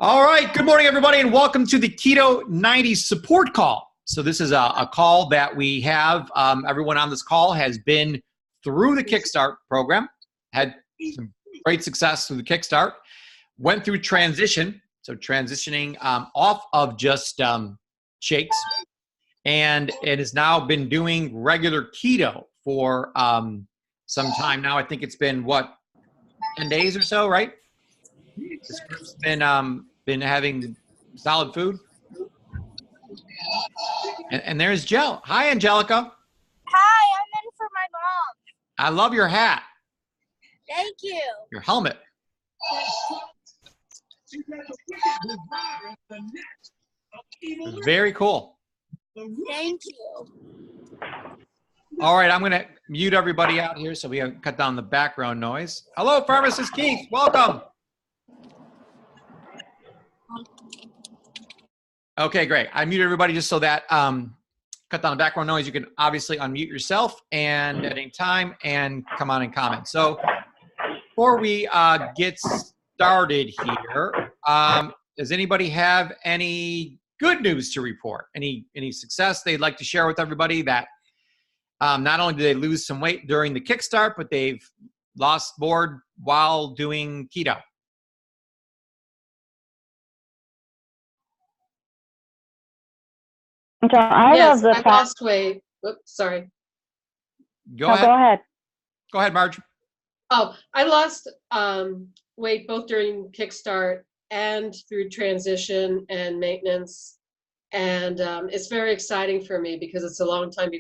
All right. Good morning, everybody, and welcome to the Keto90 support call. So this is a call that we have. Everyone on this call has been through the Kickstart program, had some great success through the Kickstart, went through transition, so transitioning off of just shakes, and it has now been doing regular keto for some time now. I think it's been, 10 days or so, right? This group's been having solid food. And there's Jill. Hi, Angelica. Hi, I'm in for my mom. I love your hat. Thank you. Your helmet. Very cool. Thank you. All right, I'm going to mute everybody out here so we can cut down the background noise. Hello, Pharmacist Keith. Welcome. Okay, great. I muted everybody just so that cut down the background noise. You can obviously unmute yourself and at any time and come on and comment. So before we get started here, does anybody have any good news to report? Any success they'd like to share with everybody that not only did they lose some weight during the Kickstart, but they've lost more while doing keto? So I've lost weight. Oops, sorry. Go ahead. Go ahead. Go ahead, Marge. Oh, I lost weight both during Kickstart and through transition and maintenance. And it's very exciting for me because it's a long time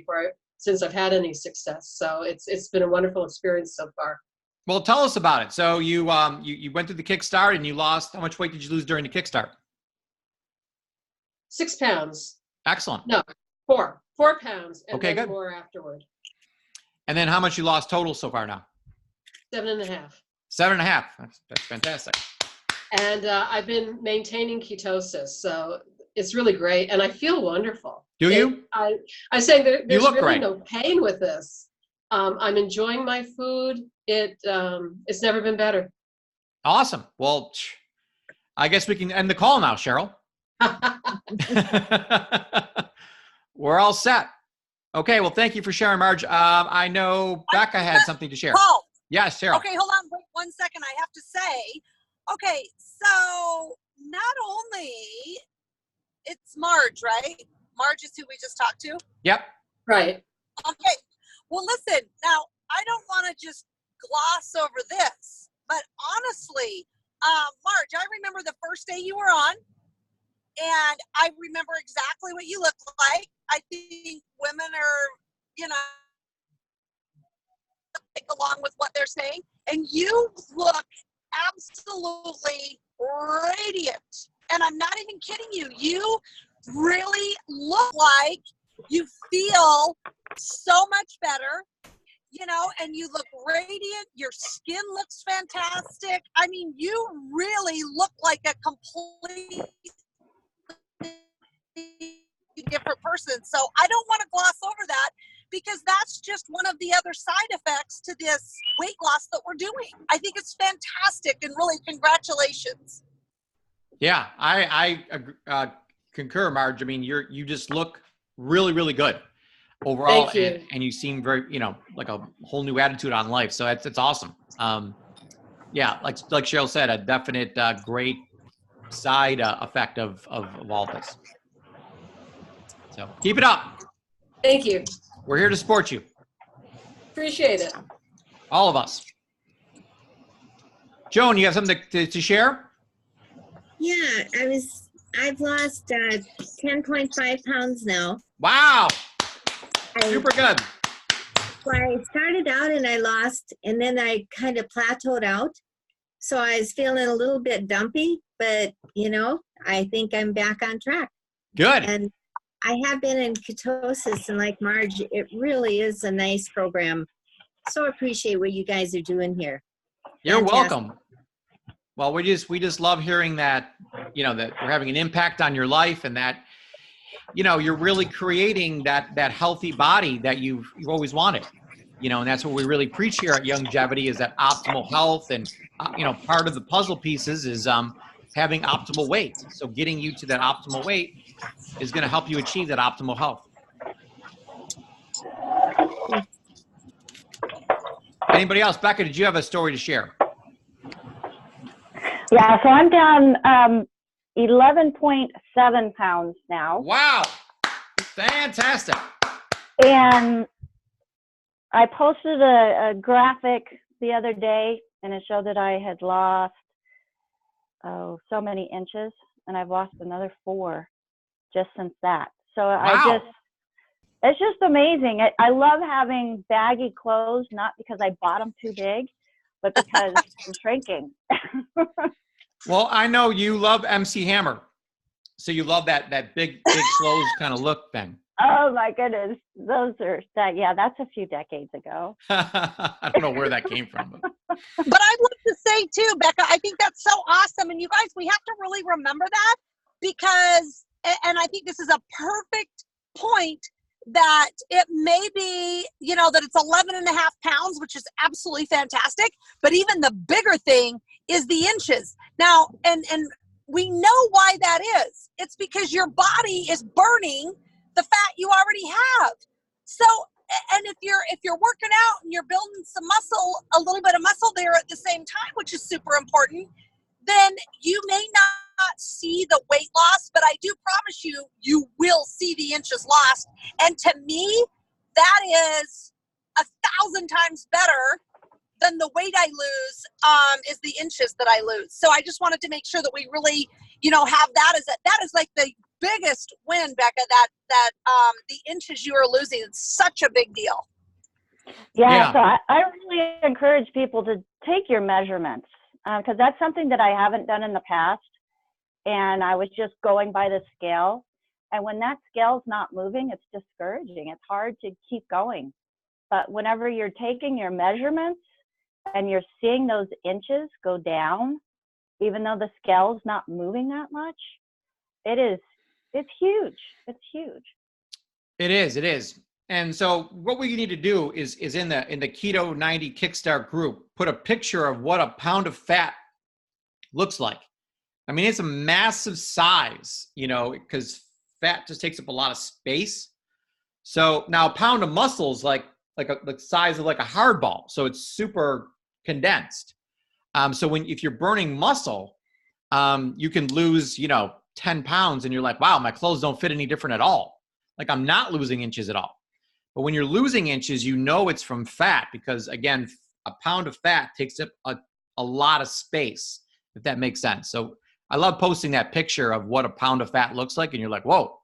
since I've had any success. So it's been a wonderful experience so far. Well, tell us about it. So you went through the Kickstart and you lost, how much weight did you lose during the Kickstart? 6 pounds. Excellent. No, 4 pounds. And okay, then good. more afterward. And then how much you lost total so far now? 7.5. 7.5. That's fantastic. And I've been maintaining ketosis, so it's really great, and I feel wonderful. Do you? I say there's really great. no pain with this. I'm enjoying my food. It's never been better. Awesome. Well, I guess we can end the call now, Cheryl. We're all set. Okay. Well, thank you for sharing, Marge. I know Becca had something to share. Paul. Yes, Cheryl. Okay, hold on. Wait 1 second. I have to say, okay, so not only it's Marge, right? Marge is who we just talked to. Yep. Right. Okay. Well, listen, now I don't want to just gloss over this, but honestly, Marge, I remember the first day you were on, and I remember exactly what you look like. I think women are, along with what they're saying, and you look absolutely radiant. And I'm not even kidding you. You really look like you feel so much better, and you look radiant. Your skin looks fantastic. I mean, you really look like a complete different person. So I don't want to gloss over that, because that's just one of the other side effects to this weight loss that we're doing. I think it's fantastic, and really congratulations. Yeah, I concur, Marge. I mean, you just look really, really good overall. Thank you. And you seem very, like a whole new attitude on life. So it's awesome. Yeah, like Cheryl said, a definite great side effect of all this. So keep it up. Thank you. We're here to support you. Appreciate it. All of us. Joan, you have something to share? Yeah, I've lost 10.5 pounds now. Wow. Super good. So I started out and I lost, and then I kind of plateaued out. So I was feeling a little bit dumpy, but I think I'm back on track. Good. And I have been in ketosis, and like Marge, it really is a nice program. So appreciate what you guys are doing here. You're Fantastic. welcome. Well, we just love hearing that, that we're having an impact on your life, and that, you're really creating that healthy body that you've always wanted. And that's what we really preach here at Longevity, is that optimal health. And, part of the puzzle pieces is, having optimal weight. So getting you to that optimal weight is going to help you achieve that optimal health. Anybody else? Becca, did you have a story to share? Yeah, so I'm down 11.7 pounds now. Wow. Fantastic. And I posted a graphic the other day, and it showed that I had lost, so many inches, and I've lost another 4 just since that. So Wow. it's just amazing. I love having baggy clothes, not because I bought them too big, but because I'm shrinking. Well, I know you love MC Hammer. So you love that big clothes kind of look then. Oh my goodness. That's a few decades ago. I don't know where that came from. But I'd love to say too, Becca, I think that's so awesome. And you guys, we have to really remember that because, and I think this is a perfect point, that it may be, that it's 11.5 pounds, which is absolutely fantastic. But even the bigger thing is the inches. Now, and we know why that is. It's because your body is burning the fat you already have. So, and if you're working out and you're building some muscle, a little bit of muscle there at the same time, which is super important, then you may not see the weight loss, but I do promise you, you will see the inches lost. And to me, that is 1,000 times better than the weight I lose, is the inches that I lose. So I just wanted to make sure that we really, have that is like the biggest win, Becca, that the inches you are losing. It's such a big deal. Yeah. So I really encourage people to take your measurements, because that's something that I haven't done in the past. And I was just going by the scale. And when that scale's not moving, it's discouraging. It's hard to keep going. But whenever you're taking your measurements and you're seeing those inches go down, even though the scale's not moving that much, it's huge. It's huge. it is. And so what we need to do is in the Keto90 Kickstart group, put a picture of what a pound of fat looks like. I mean, it's a massive size, because fat just takes up a lot of space. So now a pound of muscle is like the size of like a hard ball. So it's super condensed. So if you're burning muscle, you can lose, 10 pounds and you're like, wow, my clothes don't fit any different at all. Like I'm not losing inches at all. But when you're losing inches, it's from fat because again, a pound of fat takes up a lot of space, if that makes sense. So I love posting that picture of what a pound of fat looks like. And you're like, whoa,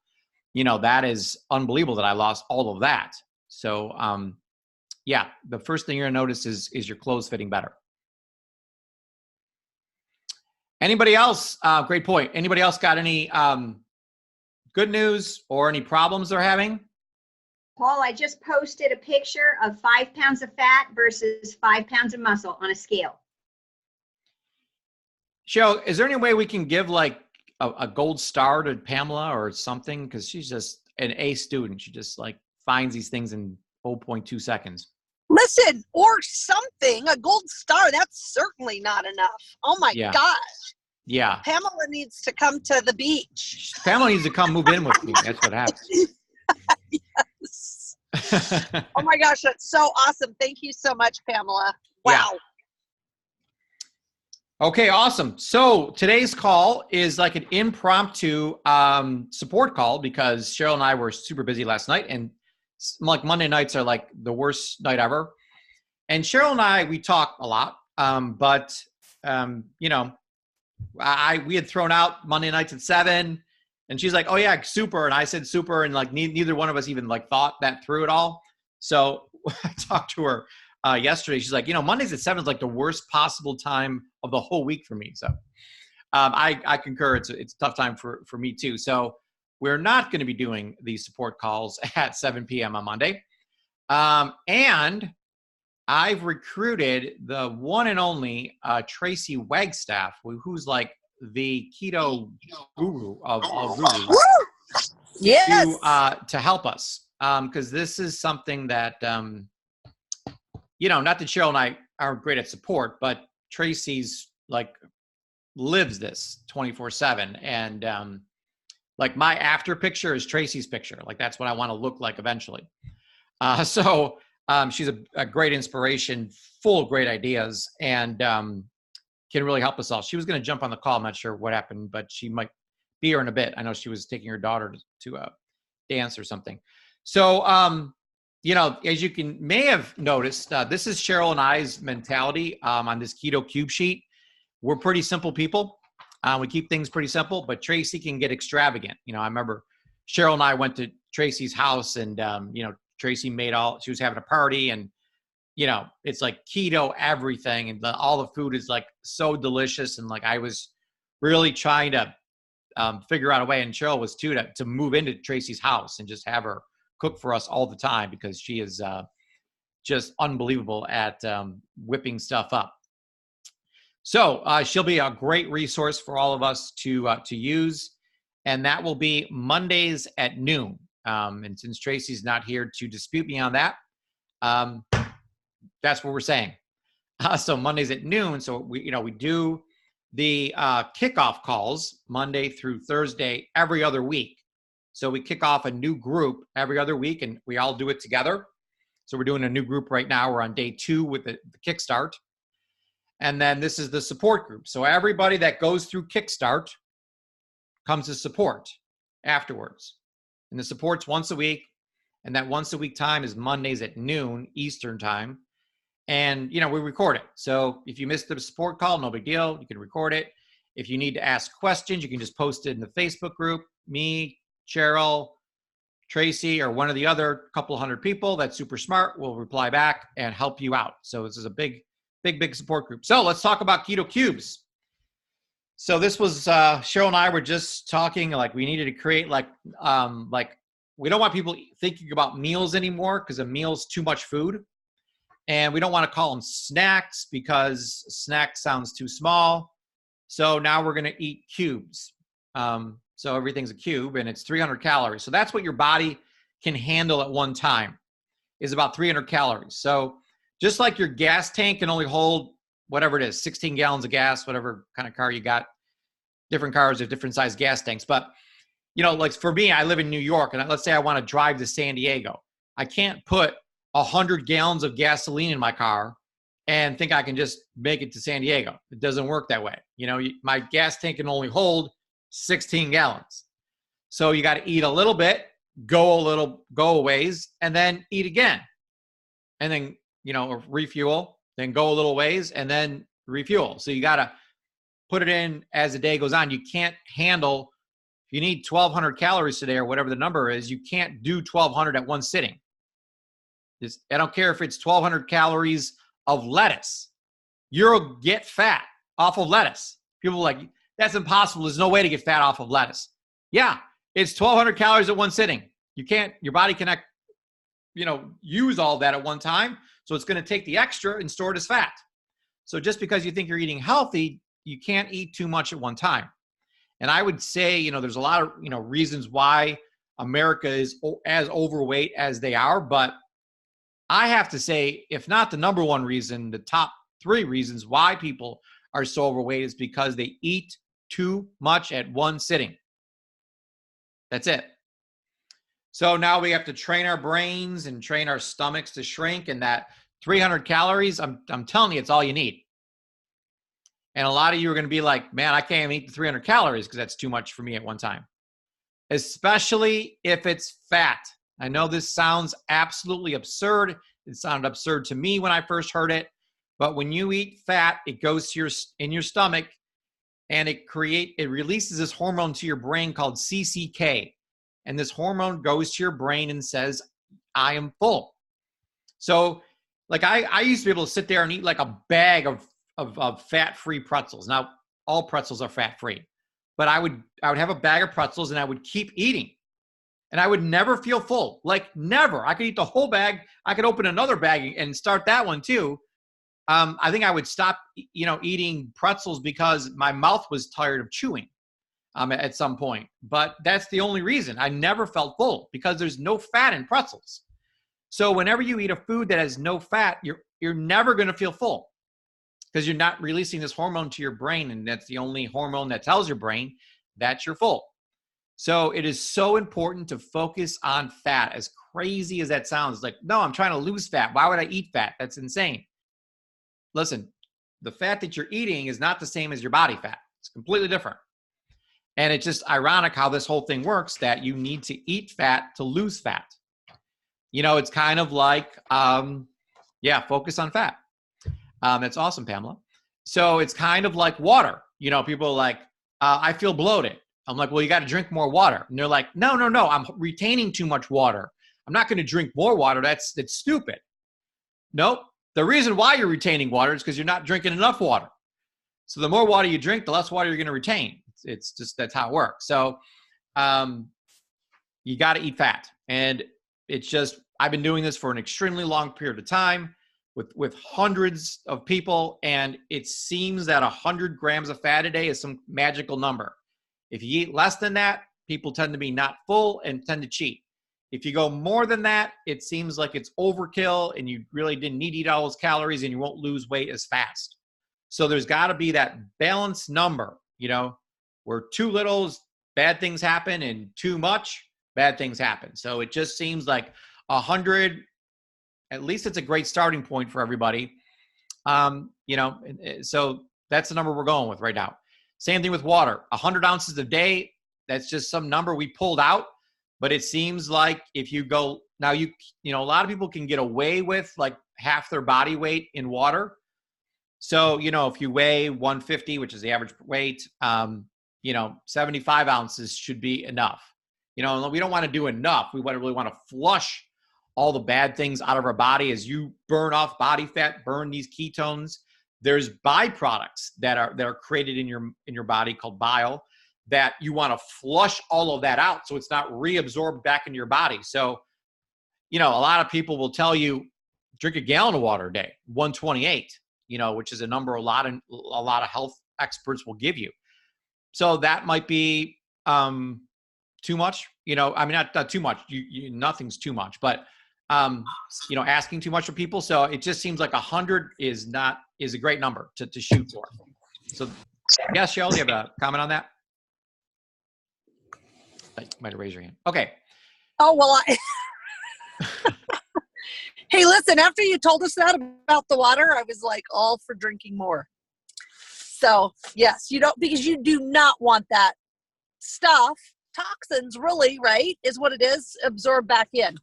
that is unbelievable that I lost all of that. So, the first thing you're gonna notice is your clothes fitting better. Anybody else? Great point. Anybody else got any good news or any problems they're having? Paul, I just posted a picture of 5 pounds of fat versus 5 pounds of muscle on a scale. Cheryl, is there any way we can give like a gold star to Pamela or something? Because she's just an A student. She just like finds these things in 0.2 seconds. Listen, or something, a gold star, that's certainly not enough. Oh my gosh. Yeah. Pamela needs to come to the beach. Pamela needs to come move in with me. That's what happens. Yes. Oh my gosh, that's so awesome. Thank you so much, Pamela. Wow. Yeah. Okay, awesome. So today's call is like an impromptu support call because Cheryl and I were super busy last night, and like Monday nights are like the worst night ever. And Cheryl and I, we talk a lot, but we had thrown out Monday nights at 7, and she's like, "Oh yeah, super," and I said super, and like neither one of us even like thought that through at all. So I talked to her yesterday. She's like, Mondays at 7 is like the worst possible time of the whole week for me. So I concur. It's a tough time for me too. So we're not going to be doing these support calls at 7 p.m. on Monday. And I've recruited the one and only Tracy Wagstaff, who's like the keto guru of gurus, Yes. to help us. Because this is something that, not that Cheryl and I aren't great at support, but Tracy's like lives this 24/7. And like my after picture is Tracy's picture. Like that's what I want to look like eventually. So she's a great inspiration, full of great ideas, and can really help us all. She was going to jump on the call. I'm not sure what happened, but she might be here in a bit. I know she was taking her daughter to dance or something. So, you know, as you may have noticed, this is Cheryl and I's mentality on this keto cube sheet. We're pretty simple people. We keep things pretty simple, but Tracy can get extravagant. You know, I remember Cheryl and I went to Tracy's house, and you know, Tracy she was having a party, and you know, it's like keto everything, and all the food is like so delicious, and like I was really trying to figure out a way, and Cheryl was too, to move into Tracy's house and just have her cook for us all the time, because she is just unbelievable at whipping stuff up. So she'll be a great resource for all of us to use, and that will be Mondays at noon. And since Tracy's not here to dispute me on that, that's what we're saying. So Mondays at noon. So we do the kickoff calls Monday through Thursday every other week. So we kick off a new group every other week, and we all do it together. So we're doing a new group right now. We're on day 2 with the Kickstart. And then this is the support group. So everybody that goes through Kickstart comes to support afterwards. And the support's once a week. And that once a week time is Mondays at noon Eastern time. And, you know, we record it. So if you missed the support call, no big deal. You can record it. If you need to ask questions, you can just post it in the Facebook group. Me, Cheryl, Tracy, or one of the other couple hundred people that's super smart will reply back and help you out. So this is a big support group. So let's talk about Keto Cubes. So this was, Cheryl and I were just talking, like we needed to create like we don't want people thinking about meals anymore, because a meal's too much food. And we don't want to call them snacks, because snack sounds too small. So now we're going to eat cubes. So everything's a cube, and it's 300 calories. So that's what your body can handle at one time, is about 300 calories. So just like your gas tank can only hold whatever it is, 16 gallons of gas, whatever kind of car you got. Different cars have different size gas tanks. But, you know, like for me, I live in New York, and let's say I want to drive to San Diego. I can't put 100 gallons of gasoline in my car and think I can just make it to San Diego. It doesn't work that way. You know, my gas tank can only hold 16 gallons. So you got to eat a little bit, go a ways, and then eat again. And then, you know, refuel, then go a little ways, and then refuel. So you got to put it in as the day goes on. You can't handle, if you need 1,200 calories today or whatever the number is, you can't do 1,200 at one sitting. I don't care if it's 1,200 calories of lettuce. You'll get fat off of lettuce. People are like, that's impossible. There's no way to get fat off of lettuce. Yeah, it's 1,200 calories at one sitting. Your body cannot, you know, use all that at one time. So it's going to take the extra and store it as fat. So just because you think you're eating healthy, you can't eat too much at one time. And I would say, you know, there's a lot of, you know, reasons why America is as overweight as they are. But I have to say, if not the number one reason, the top 3 reasons why people are so overweight is because they eat too much at one sitting. That's it. So now we have to train our brains and train our stomachs to shrink, and that 300 calories, I'm telling you, it's all you need. And a lot of you are going to be like, man, I can't even eat the 300 calories because that's too much for me at one time. Especially if it's fat. I know this sounds absolutely absurd. It sounded absurd to me when I first heard it. But when you eat fat, it goes to in your stomach, and it releases this hormone to your brain called CCK. And this hormone goes to your brain and says, I am full. So like I used to be able to sit there and eat like a bag of fat-free pretzels. Now, all pretzels are fat-free. But I would have a bag of pretzels, and I would keep eating. And I would never feel full. Like never. I could eat the whole bag. I could open another bag and start that one too. I think I would stop, you know, eating pretzels because my mouth was tired of chewing at some point. But that's the only reason. I never felt full, because there's no fat in pretzels. So whenever you eat a food that has no fat, you're never going to feel full, because you're not releasing this hormone to your brain, and that's the only hormone that tells your brain that you're full. So it is so important to focus on fat. As crazy as that sounds, like, no, I'm trying to lose fat. Why would I eat fat? That's insane. Listen, the fat that you're eating is not the same as your body fat. It's completely different. And it's just ironic how this whole thing works, that you need to eat fat to lose fat. You know, it's kind of like, focus on fat. That's awesome, Pamela. So it's kind of like water. You know, people are like, I feel bloated. I'm like, well, you got to drink more water. And they're like, no, I'm retaining too much water. I'm not going to drink more water. That's stupid. Nope. The reason why you're retaining water is because you're not drinking enough water. So the more water you drink, the less water you're going to retain. It's just, that's how it works. So you got to eat fat. And it's just, I've been doing this for an extremely long period of time with hundreds of people. And it seems that 100 grams of fat a day is some magical number. If you eat less than that, people tend to be not full and tend to cheat. If you go more than that, it seems like it's overkill and you really didn't need to eat all those calories and you won't lose weight as fast. So there's got to be that balanced number, you know, where too little, bad things happen, and too much, bad things happen. So it just seems like 100, at least it's a great starting point for everybody. You know, so that's the number we're going with right now. Same thing with water, 100 ounces a day. That's just some number we pulled out, but it seems like if you go now, you know, a lot of people can get away with like half their body weight in water. So, you know, if you weigh 150, which is the average weight, you know, 75 ounces should be enough. You know, we don't want to do enough. We really want to flush all the bad things out of our body as you burn off body fat, burn these ketones. There's byproducts that are created in your body called bile that you want to flush all of that out so it's not reabsorbed back into your body. So, you know, a lot of people will tell you drink a gallon of water a day, 128, you know, which is a number a lot of health experts will give you. So that might be too much, you know, I mean, not too much, nothing's too much, but you know, asking too much for people. So it just seems like 100 is a great number to shoot for. So yes, Cheryl, you have a comment on that? You might have raised your hand. Okay. Oh, well, hey, listen, after you told us that about the water, I was like all for drinking more. So yes, because you do not want that stuff, toxins really, right, is what it is, absorbed back in.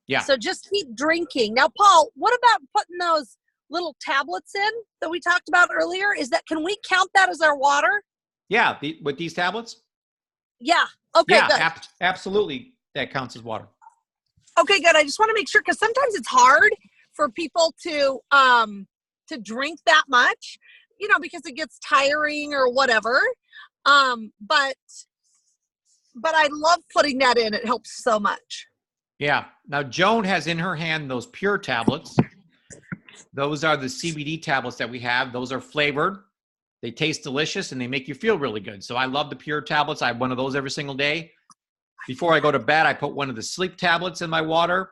Yeah. So just keep drinking. Now, Paul, what about putting those little tablets in that we talked about earlier? Can we count that as our water? Yeah. With these tablets? Yeah. Okay, yeah, good. Absolutely. That counts as water. Okay, good. I just want to make sure, because sometimes it's hard for people to drink that much, you know, because it gets tiring or whatever. But I love putting that in. It helps so much. Yeah. Now, Joan has in her hand those Pure tablets. Those are the CBD tablets that we have. Those are flavored. They taste delicious and they make you feel really good. So I love the Pure tablets. I have one of those every single day. Before I go to bed, I put one of the sleep tablets in my water.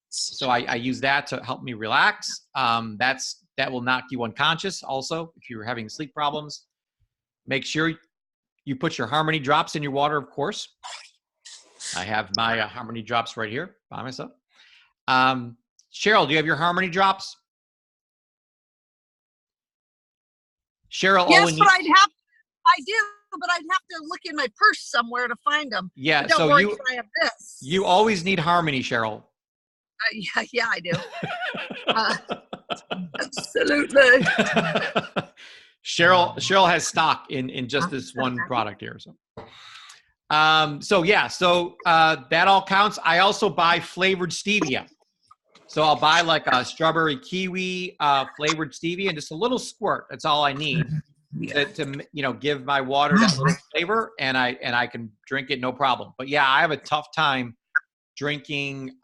So I use that to help me relax. That will knock you unconscious also if you're having sleep problems. Make sure you put your Harmony drops in your water, of course. I have my Harmony drops right here by myself. Cheryl, do you have your Harmony drops? Cheryl, yes, but I do, but I'd have to look in my purse somewhere to find them. Yeah, but don't so worry, I have this. You always need Harmony, Cheryl. Yeah, I do. Absolutely. Cheryl has stock in just this one product here. So that all counts. I also buy flavored stevia. So I'll buy like a strawberry kiwi flavored stevia and just a little squirt. That's all I need to you know, give my water that little flavor, and I can drink it no problem. But yeah, I have a tough time drinking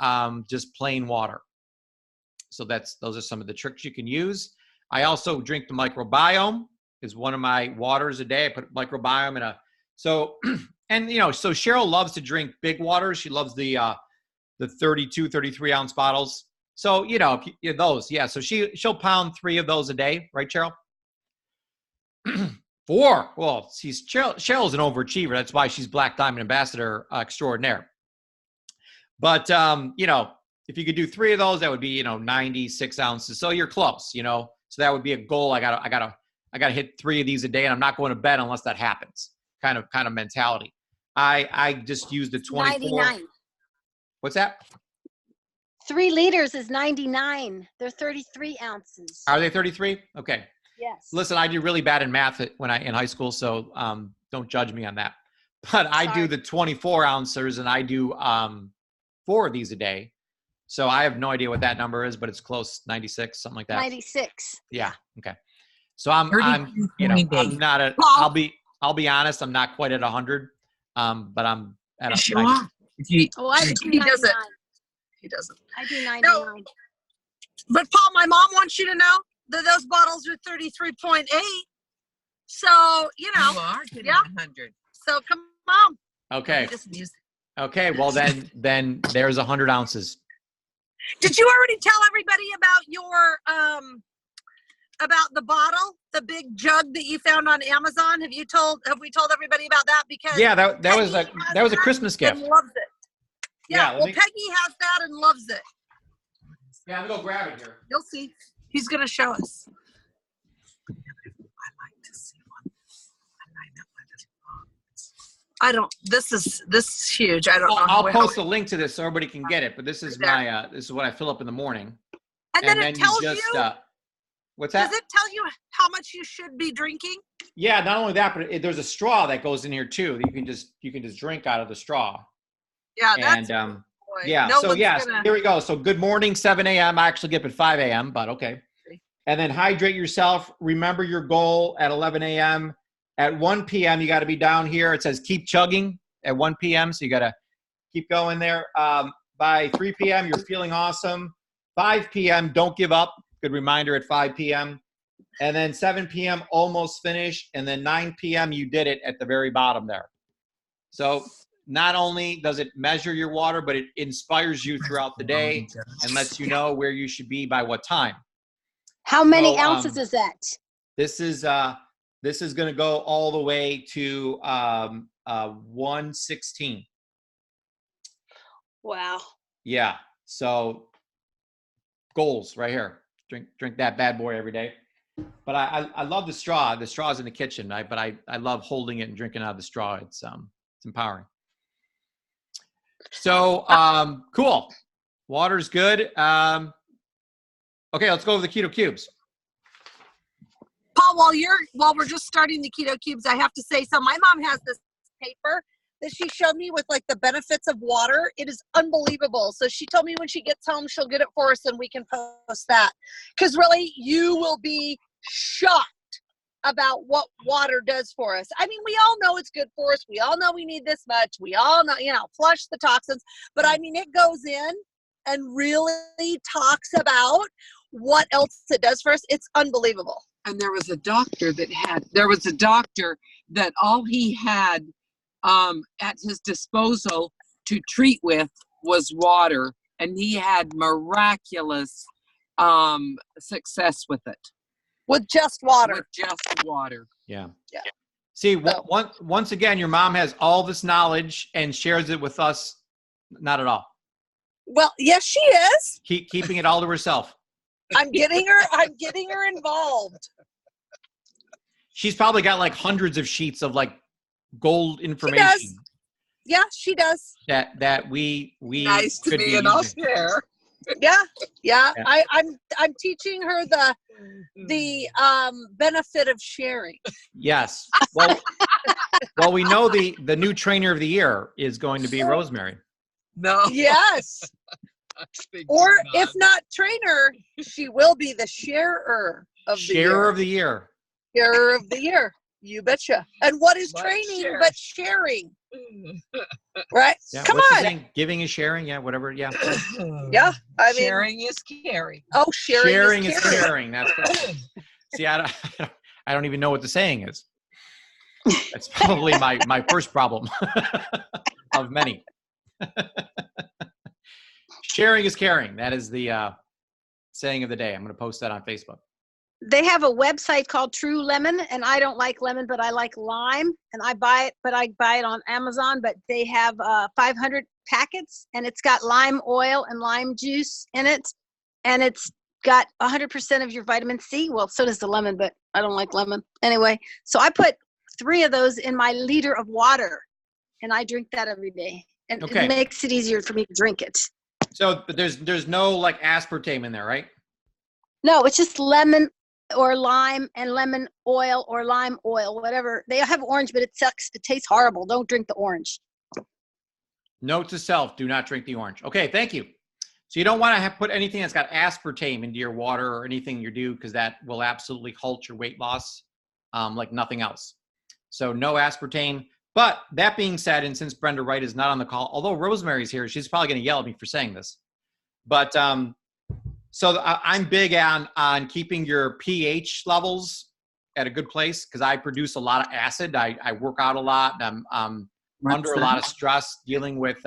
just plain water. So those are some of the tricks you can use. I also drink the microbiome is one of my waters a day. I put microbiome in and you know, so Cheryl loves to drink big waters. She loves the 32, 33 ounce bottles. So, you know, those, yeah. So she'll pound 3 of those a day, right, Cheryl? 4. Well, Cheryl's an overachiever. That's why she's Black Diamond Ambassador extraordinaire. But, if you could do 3 of those, that would be, 96 ounces. So you're close, So that would be a goal. I gotta hit 3 of these a day, and I'm not going to bed unless that happens. Kind of mentality. I just use the 24. 99. What's that? 3 liters is 99. They're 33 ounces. Are they 33? Okay. Yes. Listen, I did really bad in math in high school, so don't judge me on that. But I do the 24 ounces, and I do 4 of these a day. So I have no idea what that number is, but it's close, 96, something like that. 96. Yeah. Okay. So I'm not at. I'll be honest. I'm not quite at 100, but I'm at a. Sure. I do 99. He doesn't. I do 99. No. But Paul, my mom wants you to know that those bottles are 33.8. So, you are getting 100. So come on. Okay. Okay. Well, then there's 100 ounces. Did you already tell everybody about your about the bottle, the big jug that you found on Amazon? Have we told everybody about that? Because that was a Christmas gift. And loves it. Yeah, Peggy has that and loves it. Yeah, I'm gonna go grab it here. You'll see. He's gonna show us. I like to see one. This is huge. I don't know. I'll post a link to this so everybody can get it. But this is this is what I fill up in the morning. And then it tells you. What's that? Does it tell you how much you should be drinking? Yeah, not only that, but there's a straw that goes in here too. That you can just drink out of the straw. Yeah, that's here we go. So good morning, 7 a.m. I actually get up at 5 a.m., but okay. And then hydrate yourself. Remember your goal at 11 a.m. At 1 p.m., you got to be down here. It says keep chugging at 1 p.m., so you got to keep going there. By 3 p.m., you're feeling awesome. 5 p.m., don't give up. Good reminder at 5 p.m. And then 7 p.m., almost finished. And then 9 p.m., you did it at the very bottom there. So not only does it measure your water, but it inspires you throughout the day and lets you know where you should be by what time. How many ounces is that? This is going to go all the way to 116. Wow. Yeah. So goals right here. Drink that bad boy every day. But I love the straw. The straw's in the kitchen, but I love holding it and drinking out of the straw. It's empowering. So cool. Water's good. Okay, let's go over the Keto Cubes. Paul, while we're just starting the Keto Cubes, I have to say, so my mom has this paper that she showed me with like the benefits of water. It is unbelievable. So she told me when she gets home, she'll get it for us and we can post that. Because really, you will be shocked about what water does for us. I mean, we all know it's good for us. We all know we need this much. We all know, flush the toxins. But I mean, it goes in and really talks about what else it does for us. It's unbelievable. And there was a doctor that all he had at his disposal to treat with was water, and he had miraculous success with it. With just water. With just water. Yeah. Yeah. See, once again, your mom has all this knowledge and shares it with us. Not at all. Well, yes, she is. Keeping it all to herself. I'm getting her involved. She's probably got like hundreds of sheets of like gold information. She does. Yeah, she does. That we nice to me, and I'll share. Yeah. I'm teaching her the benefit of sharing. Yes. Well, we know the new trainer of the year is going to be Rosemary. No. Yes. Or if not trainer, she will be the sharer of the year. Sharer of the year. Sharer of the year. You betcha. And what is training but sharing? Right? Yeah, Come what's on. the saying? Giving is sharing. Yeah, whatever. Yeah. Yeah. I mean, sharing is caring. Oh, sharing is caring. That's correct. See, I don't even know what the saying is. That's probably my first problem of many. Sharing is caring. That is the saying of the day. I'm going to post that on Facebook. they have a website called True Lemon, and I don't like lemon, but I like lime, and I buy it on Amazon. But they have 500 packets, and it's got lime oil and lime juice in it, and it's got 100% of your vitamin C. Well, so does the lemon, but I don't like lemon anyway. So I put 3 of those in my liter of water, and I drink that every day, and Okay. it makes it easier for me to drink it. So, but there's no like aspartame in there, right? No, it's just lemon or lime and lemon oil or lime oil, whatever. They have orange, but it sucks. It tastes horrible. Don't drink the orange. Note to self: do not drink the orange. Okay, thank you. So you don't want to put anything that's got aspartame into your water or anything you do, because that will absolutely halt your weight loss like nothing else. So no aspartame. But that being said, and since Brenda Wright is not on the call, although Rosemary's here, she's probably going to yell at me for saying this. But so I'm big on keeping your pH levels at a good place, because I produce a lot of acid. I work out a lot. I'm under a lot of stress dealing with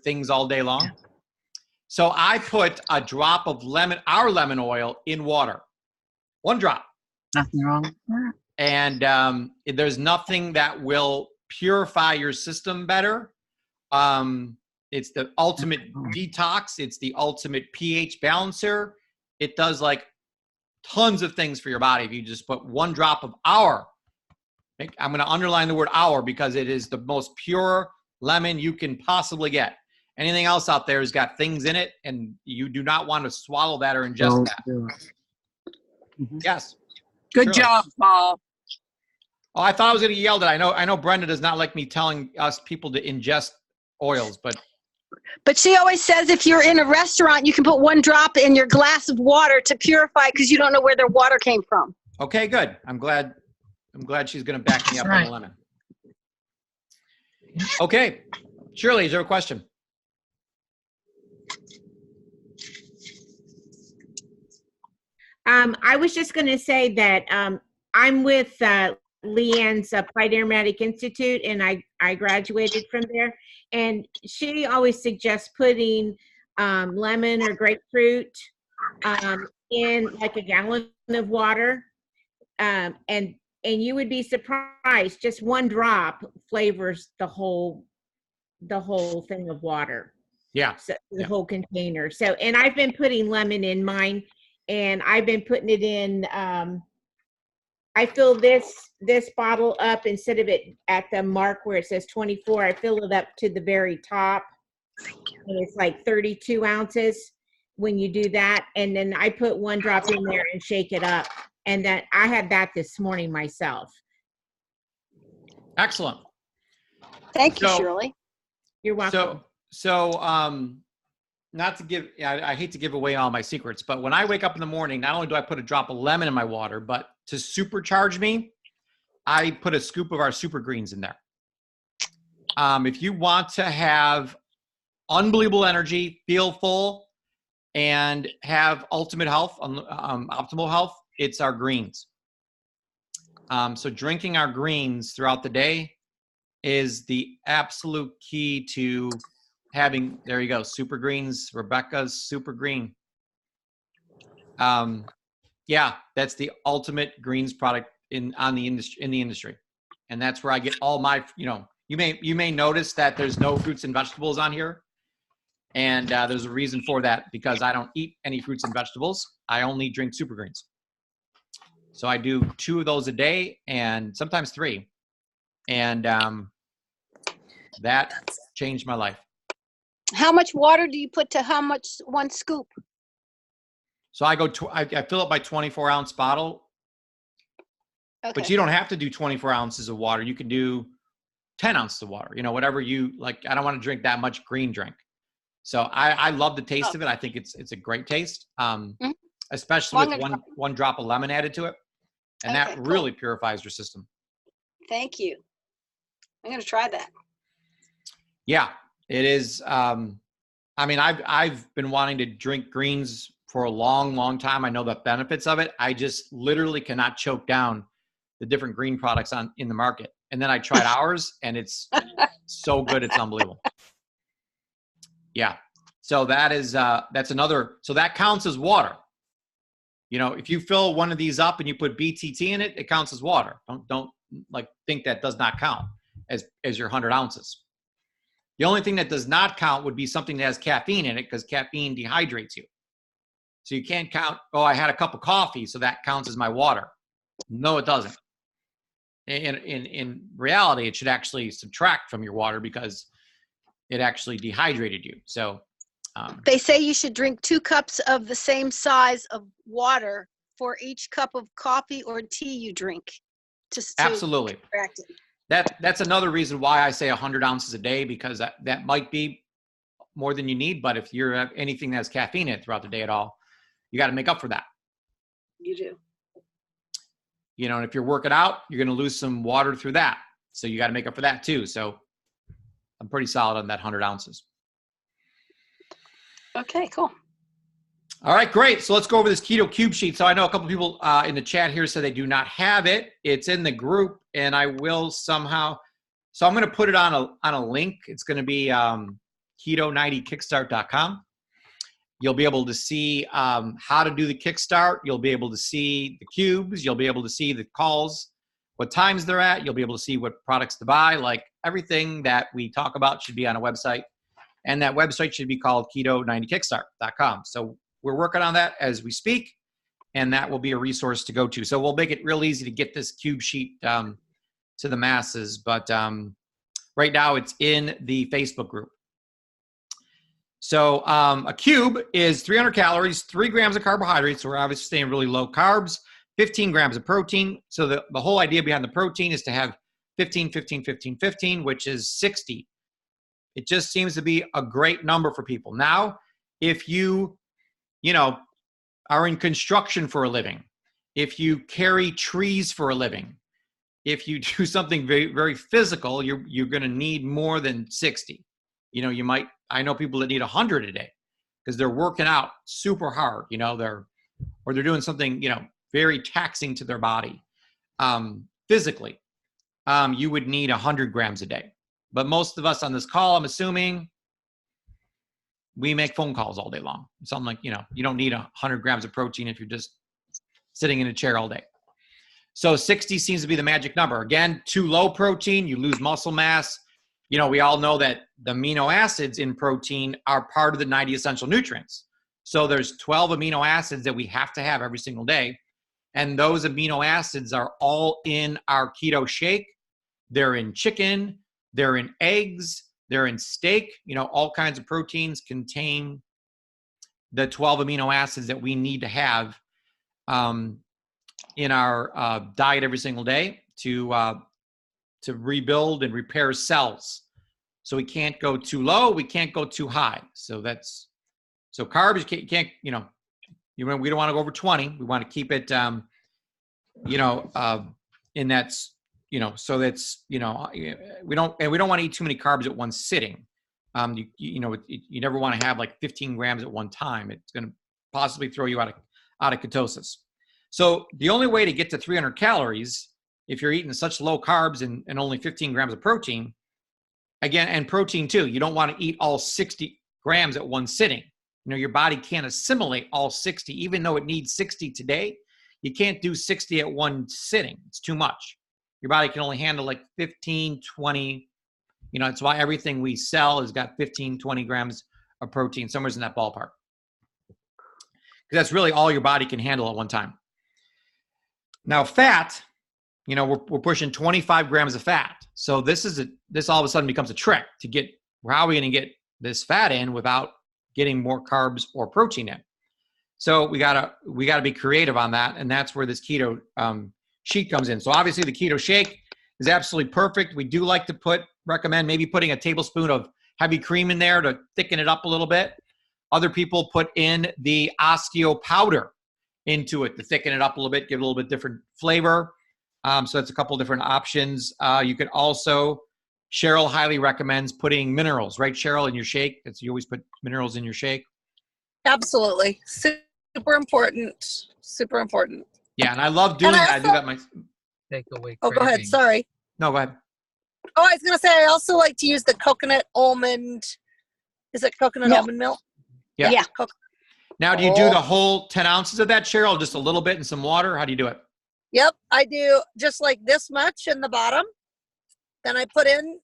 things all day long. So I put a drop of our lemon oil in water. 1 drop. Nothing wrong with that. And there's nothing that will purify your system better. It's the ultimate detox. It's the ultimate pH balancer. It does like tons of things for your body if you just put 1 drop of our. I'm going to underline the word our, because it is the most pure lemon you can possibly get. Anything else out there has got things in it, and you do not want to swallow that or ingest that. Mm-hmm. Yes. Good Shirley. job, Paul. Oh, I thought I was going to get yelled at. I know Brenda does not like me telling us people to ingest oils, But she always says if you're in a restaurant, you can put 1 drop in your glass of water to purify, because you don't know where their water came from. okay, good. I'm glad she's going to back me up on the lemon. Okay. Shirley, is there a question? I was just going to say that I'm with Leanne's Applied Aromatic Institute, and I graduated from there. And she always suggests putting lemon or grapefruit in like a gallon of water. And you would be surprised, just 1 drop flavors the whole thing of water. Yeah. So the whole container. So, and I've been putting lemon in mine, and I've been putting it in, I fill this bottle up, instead of it at the mark where it says 24, I fill it up to the very top. And it's like 32 ounces when you do that. And then I put 1 drop in there and shake it up. And then I had that this morning myself. Excellent. Thank you, Shirley. You're welcome. So not to give, I hate to give away all my secrets, but when I wake up in the morning, not only do I put a drop of lemon in my water, but to supercharge me, I put a scoop of our super greens in there. If you want to have unbelievable energy, feel full, and have ultimate health, optimal health, it's our greens. So drinking our greens throughout the day is the absolute key to having, there you go, super greens, Rebecca's super green. Yeah, that's the ultimate greens product in the industry. And that's where I get all my, you may notice that there's no fruits and vegetables on here. And there's a reason for that, because I don't eat any fruits and vegetables. I only drink super greens. So I do 2 of those a day, and sometimes 3. And that changed my life. How much water do you put to how much 1 scoop? So I I fill up my 24-ounce bottle. Okay. But you don't have to do 24 ounces of water. You can do 10 ounces of water, whatever you like. I don't want to drink that much green drink. So I love the taste of it. I think it's a great taste, especially with one drop of lemon added to it. And that really purifies your system. Thank you. I'm going to try that. Yeah, it is. I mean, I've been wanting to drink greens for a long, long time. I know the benefits of it. I just literally cannot choke down the different green products in the market. And then I tried ours, and it's so good. It's unbelievable. Yeah. So that is, that's another, so that counts as water. You know, if you fill one of these up and you put BTT in it, it counts as water. Don't like think that does not count as your 100 ounces. The only thing that does not count would be something that has caffeine in it, because caffeine dehydrates you. So you can't count, oh, I had a cup of coffee, so that counts as my water. No, it doesn't. In reality, it should actually subtract from your water because it actually dehydrated you. So They say you should drink 2 cups of the same size of water for each cup of coffee or tea you drink. Absolutely. That's another reason why I say 100 ounces a day, because that might be more than you need. But if you're anything that has caffeine in it throughout the day at all, you got to make up for that. You do. You know, and if you're working out, you're going to lose some water through that. So you got to make up for that too. So I'm pretty solid on that 100 ounces. Okay, cool. All right, great. So let's go over this keto cube sheet. So I know a couple people in the chat here said they do not have it. It's in the group, and I will somehow. So I'm going to put it on a link. It's going to be Keto90kickstart.com. You'll be able to see how to do the kickstart. You'll be able to see the cubes. You'll be able to see the calls, what times they're at. You'll be able to see what products to buy. Like everything that we talk about should be on a website, and that website should be called Keto90kickstart.com. So we're working on that as we speak, and that will be a resource to go to. So we'll make it real easy to get this cube sheet to the masses. But right now it's in the Facebook group. So a cube is 300 calories, 3 grams of carbohydrates. So we're obviously staying really low carbs, 15 grams of protein. So the whole idea behind the protein is to have 15, 15, 15, 15, which is 60. It just seems to be a great number for people. Now, if you are in construction for a living, if you carry trees for a living, if you do something very, very physical, you're going to need more than 60. You know, I know people that need 100 a day because they're working out super hard, they're doing something, very taxing to their body. Physically, you would need 100 grams a day. But most of us on this call, I'm assuming, we make phone calls all day long. Something like, you don't need 100 grams of protein if you're just sitting in a chair all day. So 60 seems to be the magic number. Again, too low protein, you lose muscle mass. We all know that the amino acids in protein are part of the 90 essential nutrients. So there's 12 amino acids that we have to have every single day. And those amino acids are all in our keto shake. They're in chicken, they're in eggs, they're in steak. All kinds of proteins contain the 12 amino acids that we need to have in our diet every single day to rebuild and repair cells. So we can't go too low, we can't go too high. So carbs, you can't, we don't want to go over 20. We want to keep it, in that, so that's, we don't want to eat too many carbs at one sitting. You never want to have like 15 grams at one time. It's going to possibly throw you out of ketosis. So the only way to get to 300 calories, if you're eating such low carbs and only 15 grams of protein, again, and protein too, you don't want to eat all 60 grams at one sitting. Your body can't assimilate all 60, even though it needs 60 today. You can't do 60 at one sitting. It's too much. Your body can only handle like 15, 20. It's why everything we sell has got 15, 20 grams of protein, somewhere in that ballpark. Because that's really all your body can handle at one time. Now, fat, we're pushing 25 grams of fat. So this all of a sudden becomes a trick to get, how are we going to get this fat in without getting more carbs or protein in? So we gotta be creative on that, and that's where this keto sheet comes in. So obviously the keto shake is absolutely perfect. We do like to recommend maybe putting a tablespoon of heavy cream in there to thicken it up a little bit. Other people put in the osteo powder into it to thicken it up a little bit, give it a little bit different flavor. So that's a couple different options. You could also, Cheryl highly recommends putting minerals, right, Cheryl, in your shake. You always put minerals in your shake. Absolutely. Super important. Super important. Yeah, and I love doing that. I do that myself. Take away Oh, go ahead. Sorry. No, go ahead. Oh, I was going to say, I also like to use the coconut almond. Is it coconut almond milk? Yeah. Now, do you do the whole 10 ounces of that, Cheryl? Just a little bit in some water? How do you do it? Yep, I do just like this much in the bottom. Then I put in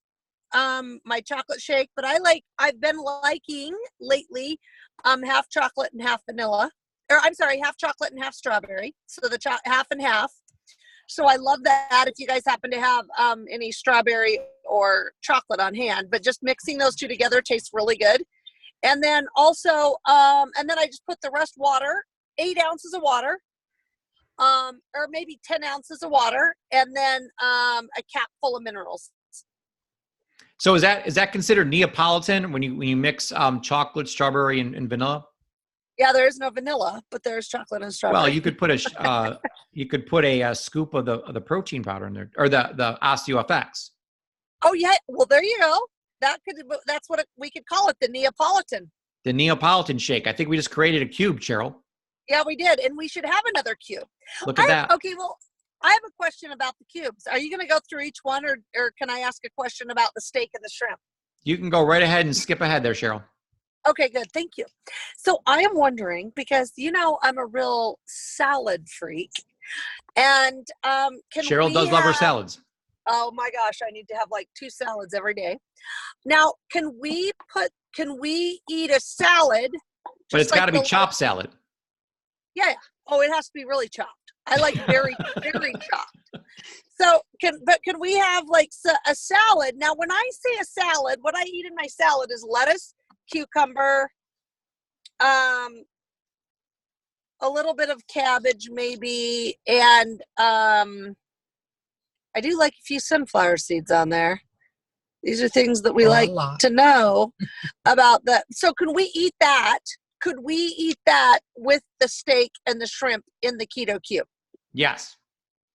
my chocolate shake, but I've been liking lately half chocolate and half vanilla. Or I'm sorry, half chocolate and half strawberry. So the half and half. So I love that if you guys happen to have any strawberry or chocolate on hand, but just mixing those two together tastes really good. And then also, and then I just put the rest water, 8 ounces of water, or maybe 10 ounces of water, and then a cap full of minerals. So is that considered Neapolitan when you mix chocolate, strawberry, and vanilla? Yeah, there is no vanilla, but there's chocolate and strawberry. Well, you could put a scoop of the protein powder in there, or the OsteoFX. Oh yeah, well there you go. That's what we could call it, the Neapolitan. The Neapolitan shake. I think we just created a cube, Cheryl. Yeah, we did, and we should have another cube. Look at that. Okay, well, I have a question about the cubes. Are you going to go through each one, or can I ask a question about the steak and the shrimp? You can go right ahead and skip ahead there, Cheryl. Okay, good. Thank you. So I am wondering, because I'm a real salad freak, and Cheryl does love her salads. Oh my gosh, I need to have like 2 salads every day. Now, can we eat a salad? But it's got to be chopped salad. Yeah. Oh, it has to be really chopped. I like very, very chopped. So can we have like a salad? Now, when I say a salad, what I eat in my salad is lettuce, cucumber, a little bit of cabbage maybe, and I do like a few sunflower seeds on there. These are things that we like to know about that. So can we eat that? Could we eat that with the steak and the shrimp in the keto cube? Yes.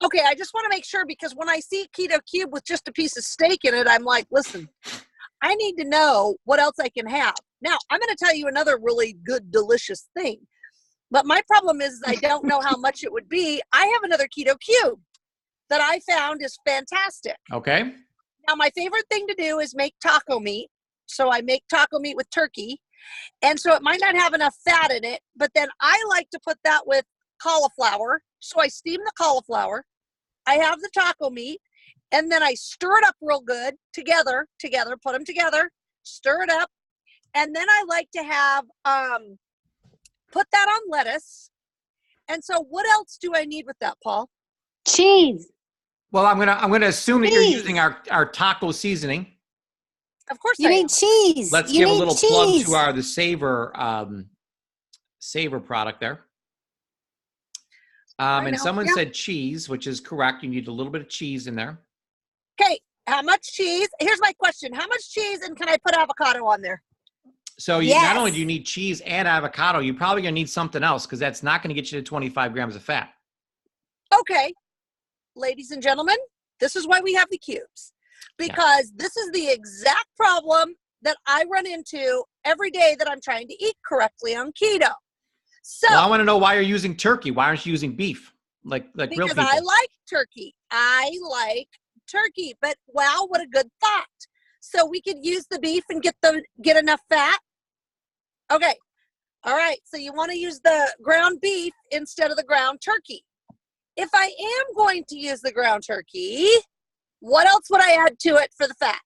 Okay, I just want to make sure, because when I see keto cube with just a piece of steak in it, I'm like, listen, I need to know what else I can have. Now, I'm going to tell you another really good, delicious thing. But my problem is I don't know how much it would be. I have another keto cube that I found is fantastic. Okay. Now, my favorite thing to do is make taco meat. So I make taco meat with turkey. And so it might not have enough fat in it, but then I like to put that with cauliflower. So I steam the cauliflower. I have the taco meat, and then I stir it up real good together, put them together, stir it up. And then I like to have, put that on lettuce. And so what else do I need with that, Paul? Cheese. Well, I'm gonna assume that you're using our taco seasoning. Of course You I need am. cheese. Let's You give a need little cheese. plug to the Savor product there. And someone said cheese, which is correct. You need a little bit of cheese in there. Okay, how much cheese? Here's my question. How much cheese, and can I put avocado on there? So not only do you need cheese and avocado, you're probably gonna need something else, because that's not gonna get you to 25 grams of fat. Okay, ladies and gentlemen, this is why we have the cubes, because this is the exact problem that I run into every day that I'm trying to eat correctly on keto. So Well, I want to know why you're using turkey. Why aren't you using beef? Like real people. because I like turkey. But wow, what a good thought. So we could use the beef and get enough fat. Okay. All right. So you want to use the ground beef instead of the ground turkey. If I am going to use the ground turkey, what else would I add to it for the fat?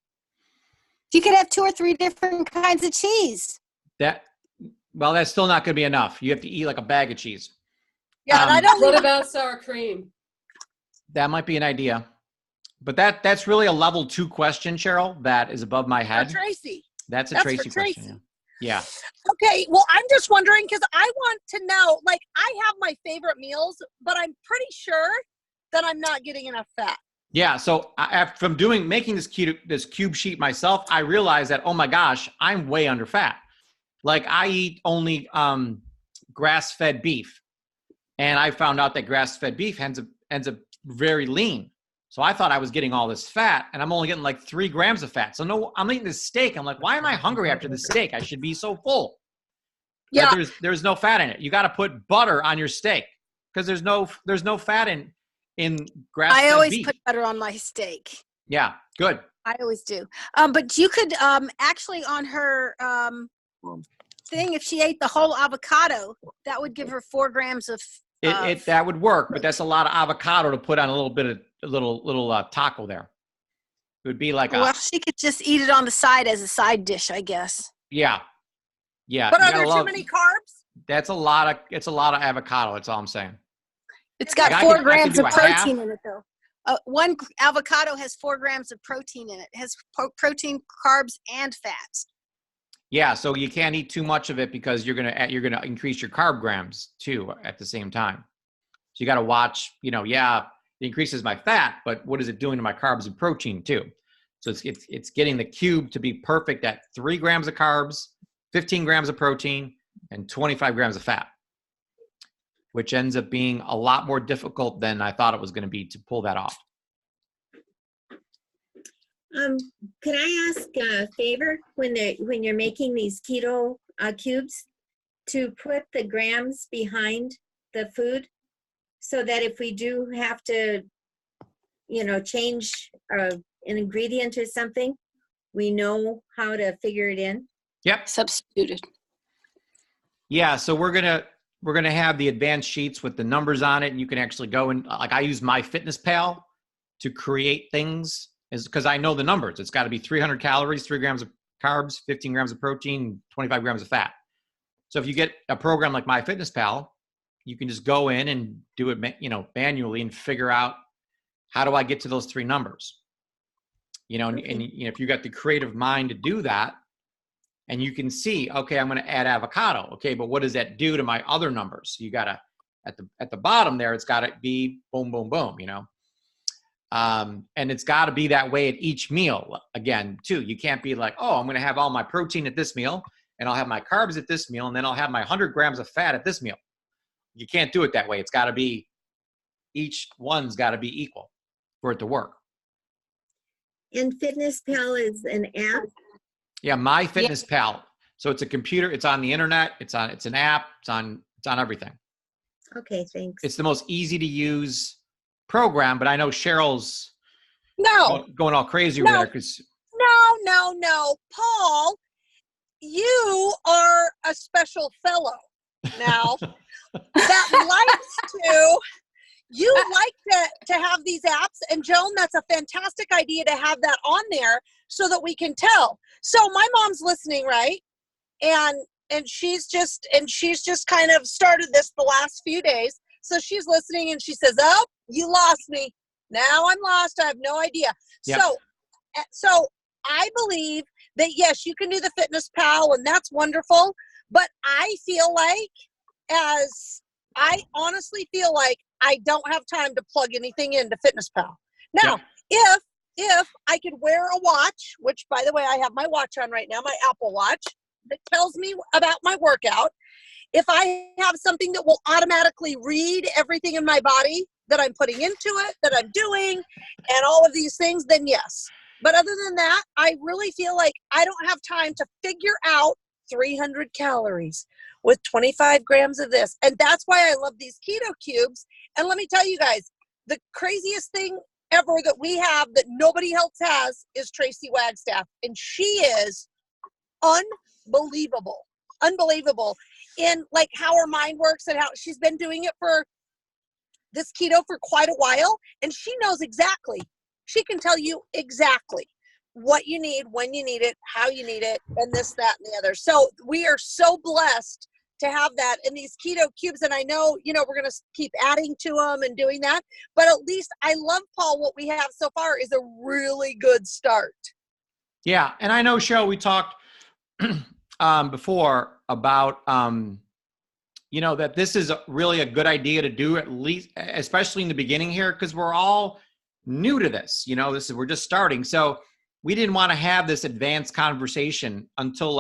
You could have 2 or 3 different kinds of cheese. Well, that's still not going to be enough. You have to eat like a bag of cheese. Yeah, and I don't What need about sour cream? That might be an idea. But that's really a level 2 question, Cheryl. That is above my head. for Tracy. That's for Tracy Tracy. question. Yeah. Okay, well, I'm just wondering, because I want to know, like, I have my favorite meals, but I'm pretty sure that I'm not getting enough fat. Yeah. So from making this cube sheet myself, I realized that, oh my gosh, I'm way under fat. Like I eat only grass-fed beef, and I found out that grass-fed beef ends up very lean. So I thought I was getting all this fat, and I'm only getting like 3 grams of fat. So no, I'm eating this steak. I'm like, why am I hungry after the steak? I should be so full. Yeah. But there's no fat in it. You got to put butter on your steak, because there's no fat in grass-fed I always beef. put butter on my steak. Yeah, good. I always do. But you could actually on her thing, if she ate the whole avocado, that would give her 4 grams of. That would work, but that's a lot of avocado to put on a little taco there. It would be like well, she could just eat it on the side as a side dish, I guess. Yeah. But are there too many carbs? It's a lot of avocado. That's all I'm saying. It's got 4 grams of protein in it, though. One avocado has 4 grams of protein in it. It has protein, carbs, and fats. Yeah, so you can't eat too much of it because you're gonna increase your carb grams too at the same time. So you got to watch. It increases my fat, but what is it doing to my carbs and protein too? So it's getting the cube to be perfect at 3 grams of carbs, 15 grams of protein, and 25 grams of fat, which ends up being a lot more difficult than I thought it was going to be to pull that off. Could I ask a favor when you're making these keto cubes to put the grams behind the food so that if we do have to, change an ingredient or something, we know how to figure it in? Yep. Substituted. Yeah, so we're gonna have the advanced sheets with the numbers on it, and you can actually go and I use MyFitnessPal to create things, is because I know the numbers. It's got to be 300 calories, 3 grams of carbs, 15 grams of protein, 25 grams of fat. So if you get a program like MyFitnessPal, you can just go in and do it, manually and figure out how do I get to those 3 numbers. And if you got the creative mind to do that, and you can see, okay, I'm going to add avocado. Okay, but what does that do to my other numbers? So you got to, at the bottom there, it's got to be boom, boom, boom, and it's got to be that way at each meal again, too. You can't be like, oh, I'm going to have all my protein at this meal, and I'll have my carbs at this meal, and then I'll have my 100 grams of fat at this meal. You can't do it that way. It's got to be, each one's got to be equal for it to work. And FitnessPal is an app? Yeah, MyFitnessPal. So it's a computer. It's on the internet. It's an app. It's on everything. Okay, thanks. It's the most easy to use program, but I know Cheryl's going all crazy over there because. No, Paul, you are a special fellow now that likes to. You like to have these apps, and Joan, that's a fantastic idea to have that on there so that we can tell. So my mom's listening, right? And she's just kind of started this the last few days. So she's listening and she says, "Oh, you lost me. Now I'm lost. I have no idea." Yep. So I believe that yes, you can do the FitnessPal, and that's wonderful. But I honestly feel like I don't have time to plug anything into FitnessPal. Now, if I could wear a watch, which by the way, I have my watch on right now, my Apple Watch, that tells me about my workout. If I have something that will automatically read everything in my body that I'm putting into it, that I'm doing, and all of these things, then yes. But other than that, I really feel like I don't have time to figure out 300 calories with 25 grams of this. And that's why I love these keto cubes. And let me tell you guys, the craziest thing ever that we have that nobody else has is Tracy Wagstaff. And she is unbelievable in like how her mind works and how she's been doing it for this keto for quite a while. And she knows exactly, she can tell you exactly what you need, when you need it, how you need it, and this, that, and the other. So we are so blessed to have that in these keto cubes. And I know, we're going to keep adding to them and doing that. But at least I love, Paul, what we have so far is a really good start. Yeah. And I know, Cheryl, we talked before about, that this is really a good idea to do, at least, especially in the beginning here, because we're all new to this. We're just starting. So we didn't want to have this advanced conversation until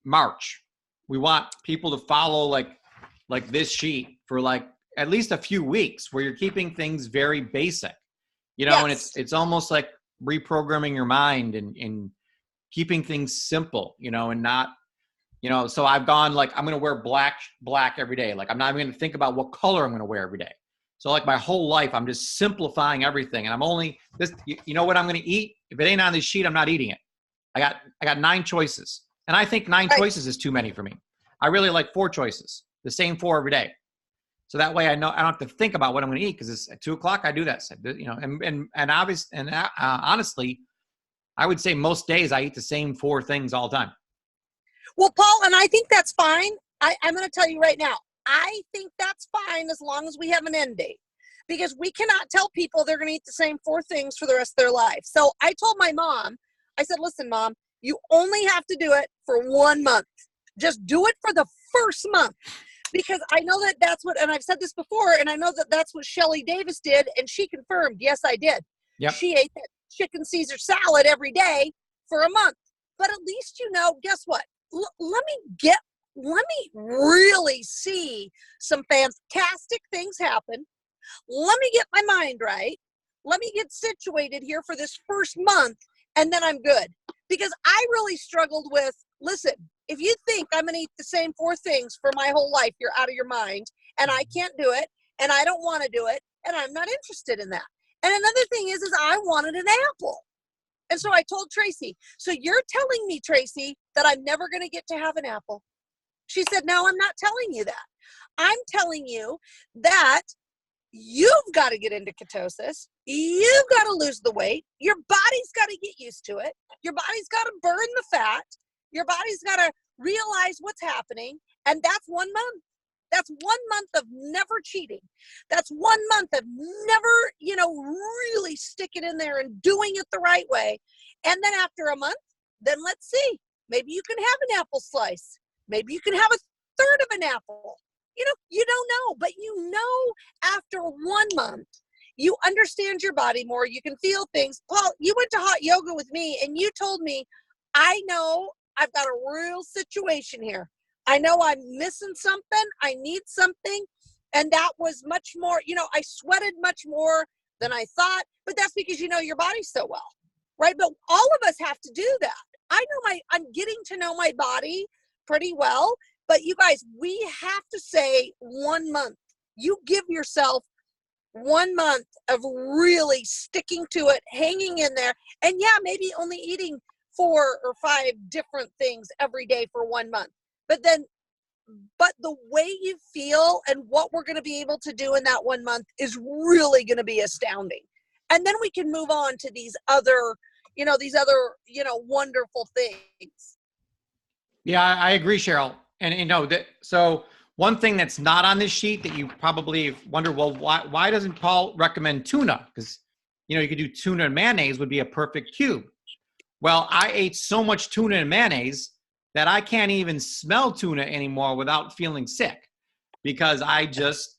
March. We want people to follow like this sheet for at least a few weeks where you're keeping things very basic, yes. And it's almost like reprogramming your mind and keeping things simple, and not, so I've gone I'm going to wear black every day. I'm not even going to think about what color I'm going to wear every day. So my whole life, I'm just simplifying everything. And I'm only this, what I'm going to eat? If it ain't on this sheet, I'm not eating it. I got 9 choices. And I think 9 Right. choices is too many for me. I really like 4 choices, the same 4 every day. So that way I know I don't have to think about what I'm going to eat, because it's at 2:00. I do that, honestly, I would say most days I eat the same 4 things all the time. Well, Paul, and I think that's fine. I'm going to tell you right now, I think that's fine as long as we have an end date, because we cannot tell people they're going to eat the same 4 things for the rest of their life. So I told my mom, I said, listen, Mom, you only have to do it for 1 month. Just do it for the first month. Because I know that that's what, and I've said this before, and I know that that's what Shelly Davis did, and she confirmed, yes, I did. Yep. She ate that chicken Caesar salad every day for a month. But at least, guess what? Let me really see some fantastic things happen. Let me get my mind right. Let me get situated here for this first month, and then I'm good. Because I really struggled with, listen, if you think I'm going to eat the same 4 things for my whole life, you're out of your mind, and I can't do it, and I don't want to do it, and I'm not interested in that. And another thing is I wanted an apple. And so I told Tracy, so you're telling me, Tracy, that I'm never going to get to have an apple? She said, no, I'm not telling you that. I'm telling you that you've got to get into ketosis. You've got to lose the weight. Your body's got to get used to it. Your body's got to burn the fat. Your body's got to realize what's happening. And that's 1 month. That's 1 month of never cheating. That's 1 month of never, really sticking in there and doing it the right way. And then after a month, then let's see. Maybe you can have an apple slice. Maybe you can have a third of an apple. You don't know, but after 1 month, you understand your body more. You can feel things. Paul, you went to hot yoga with me, and you told me, I know I've got a real situation here. I know I'm missing something. I need something. And that was much more, I sweated much more than I thought, but that's because you know your body so well, right? But all of us have to do that. I'm getting to know my body pretty well, but you guys, we have to say 1 month. You give yourself 1 month of really sticking to it, hanging in there, and yeah, maybe only eating 4 or 5 different things every day for 1 month. But the way you feel and what we're going to be able to do in that 1 month is really going to be astounding. And then we can move on to these other wonderful things. Yeah, I agree, Cheryl. And so one thing that's not on this sheet that you probably wonder, well, why doesn't Paul recommend tuna? Because, you could do tuna and mayonnaise would be a perfect cube. Well, I ate so much tuna and mayonnaise that I can't even smell tuna anymore without feeling sick, because I just,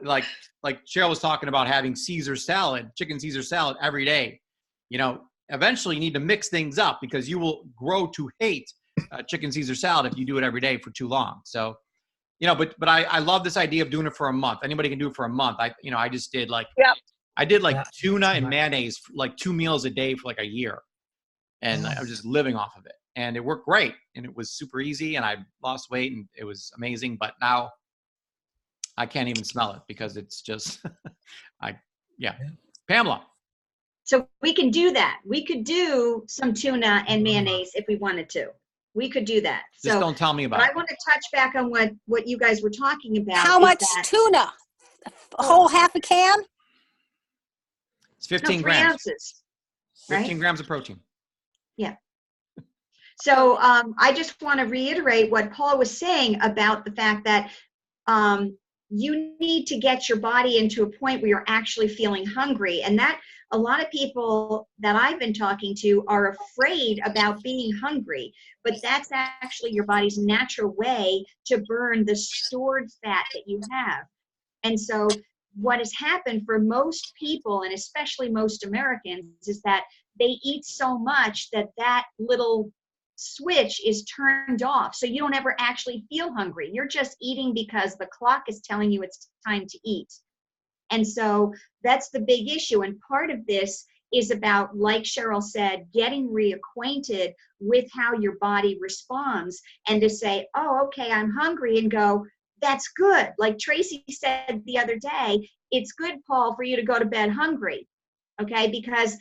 like Cheryl was talking about having Caesar salad, chicken Caesar salad every day. Eventually you need to mix things up, because you will grow to hate chicken Caesar salad if you do it every day for too long. So, but I love this idea of doing it for a month. Anybody can do it for a month. I just did tuna and mayonnaise, like 2 meals a day for like a year. And I was just living off of it, and it worked great, and it was super easy, and I lost weight, and it was amazing. But now I can't even smell it, because it's just, Pamela. So we can do that. We could do some tuna and mayonnaise if we wanted to. We could do that. Just don't tell me about but it. I want to touch back on what you guys were talking about. How much tuna? A whole half a can? It's 15 3 grams. ounces. 15 grams of protein. Yeah. So I just want to reiterate what Paul was saying about the fact that you need to get your body into a point where you're actually feeling hungry. And that a lot of people that I've been talking to are afraid about being hungry, but that's actually your body's natural way to burn the stored fat that you have. And so what has happened for most people, and especially most Americans, is that they eat so much that little switch is turned off. So you don't ever actually feel hungry. You're just eating because the clock is telling you it's time to eat. And so that's the big issue. And part of this is about, like Cheryl said, getting reacquainted with how your body responds, and to say, oh, okay, I'm hungry, and go, that's good. Like Tracy said the other day, it's good, Paul, for you to go to bed hungry, okay? Because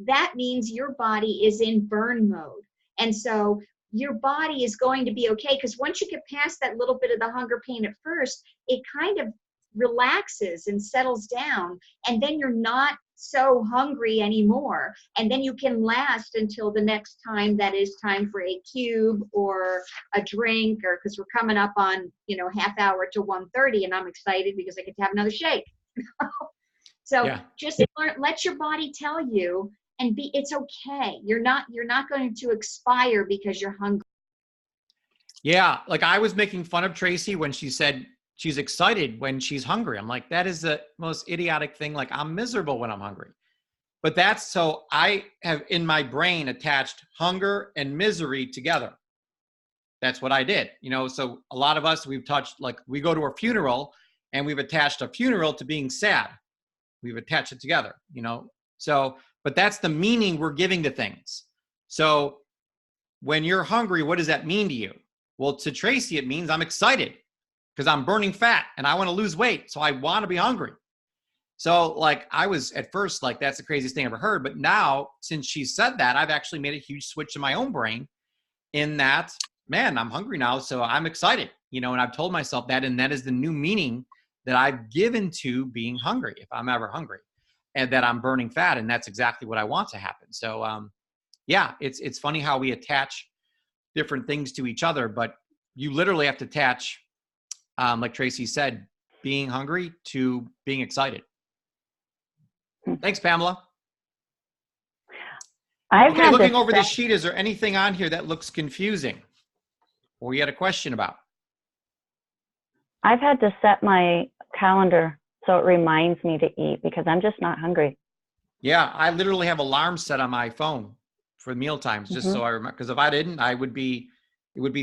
that means your body is in burn mode. And so your body is going to be okay. Because once you get past that little bit of the hunger pain at first, it kind of relaxes and settles down. And then you're not so hungry anymore. And then you can last until the next time that is time for a cube or a drink, or because we're coming up on, half hour to 1:30, and I'm excited because I get to have another shake. So just let your body tell you, and it's okay. You're not going to expire because you're hungry. Yeah. Like I was making fun of Tracy when she said she's excited when she's hungry. I'm like, that is the most idiotic thing. Like I'm miserable when I'm hungry. But so I have in my brain attached hunger and misery together. That's what I did. So a lot of us, we've touched, like we go to a funeral and we've attached a funeral to being sad. We've attached it together, but that's the meaning we're giving to things. So when you're hungry, what does that mean to you? Well, to Tracy, it means I'm excited because I'm burning fat and I want to lose weight. So I want to be hungry. So like I was at first like, that's the craziest thing I ever heard. But now since she said that, I've actually made a huge switch in my own brain in that, man, I'm hungry now. So I'm excited, and I've told myself that, and that is the new meaning that I've given to being hungry, if I'm ever hungry, and that I'm burning fat. And that's exactly what I want to happen. So it's funny how we attach different things to each other, but you literally have to attach, like Tracy said, being hungry to being excited. Thanks, Pamela. Okay, looking over this sheet, is there anything on here that looks confusing or you had a question about? I've had to set my calendar so it reminds me to eat because I'm just not hungry. Yeah, I literally have alarms set on my phone for meal times just so I remember. Because if I didn't, it would be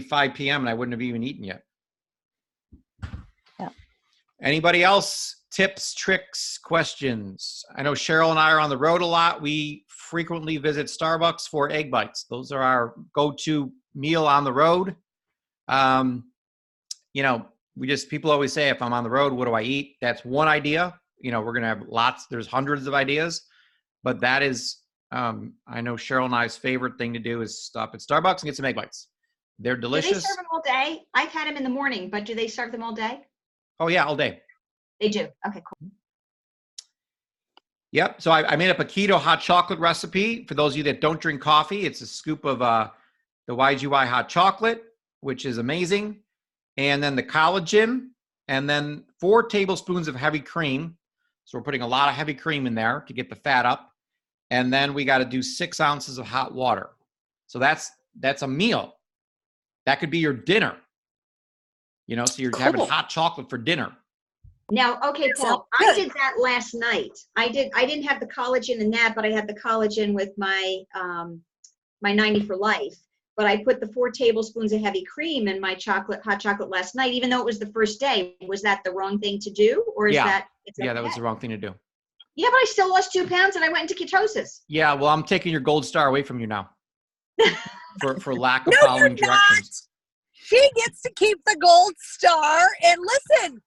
5 p.m. and I wouldn't have even eaten yet. Yeah. Anybody else? Tips, tricks, questions? I know Cheryl and I are on the road a lot. We frequently visit Starbucks for egg bites. Those are our go-to meal on the road. People always say, if I'm on the road, what do I eat? That's one idea. We're going to have lots. There's hundreds of ideas, but that is, I know Cheryl and I's favorite thing to do is stop at Starbucks and get some egg bites. They're delicious. Do they serve them all day? I've had them in the morning, but do they serve them all day? Oh yeah, all day. They do. Okay, cool. Yep. So I made up a keto hot chocolate recipe. For those of you that don't drink coffee, it's a scoop of the YGY hot chocolate, which is amazing. And then the collagen, and then 4 tablespoons of heavy cream. So we're putting a lot of heavy cream in there to get the fat up. And then we got to do 6 ounces of hot water. So that's a meal. That could be your dinner. So you're having hot chocolate for dinner. Now, okay, Paul, I did that last night. I didn't have the collagen in that, but I had the collagen with my 90 for life. But I put the 4 tablespoons of heavy cream in my hot chocolate last night, even though it was the first day. Was that the wrong thing to do? Or is that okay? That was the wrong thing to do. Yeah, but I still lost 2 pounds and I went into ketosis. Yeah, well, I'm taking your gold star away from you now for lack of following directions. She gets to keep the gold star. And listen,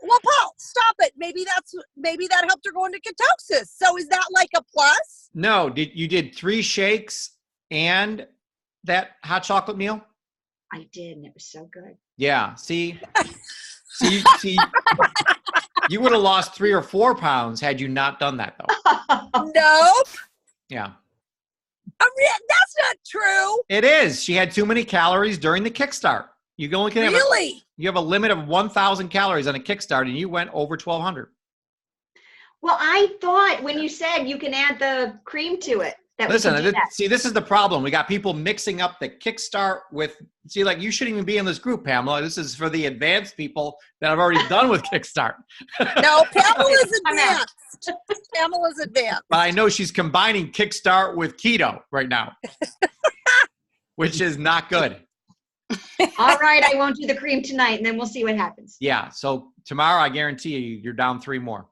Paul, stop it. Maybe that helped her go into ketosis. So is that like a plus? No, you did 3 shakes and that hot chocolate meal? I did, and it was so good. Yeah. See, you would have lost 3 or 4 pounds had you not done that, though. Nope. Yeah. That's not true. It is. She had too many calories during the kickstart. You only can you have a limit of 1,000 calories on a kickstart, and you went over 1,200. Well, I thought when you said you can add the cream to it. Listen, this is the problem. We got people mixing up the kickstart with, you shouldn't even be in this group, Pamela. This is for the advanced people that have already done with kickstart. No, Pamela's advanced. Pamela's advanced. But I know she's combining kickstart with keto right now, which is not good. All right, I won't do the cream tonight, and then we'll see what happens. Yeah, so tomorrow, I guarantee you're down 3 more.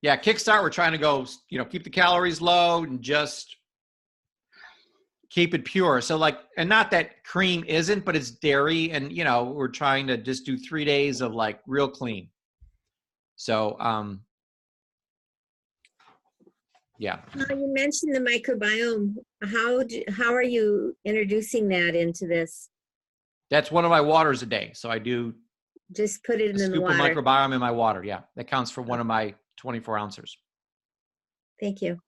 Yeah, kickstart, we're trying to go, keep the calories low and just keep it pure. So and not that cream isn't, but it's dairy. And, we're trying to just do 3 days of real clean. So, Yeah. You mentioned the microbiome. How are you introducing that into this? That's one of my waters a day. So I do Just put it a in the scoop of water. microbiome in my water. Yeah. That counts for one of my 24 ounces. Thank you.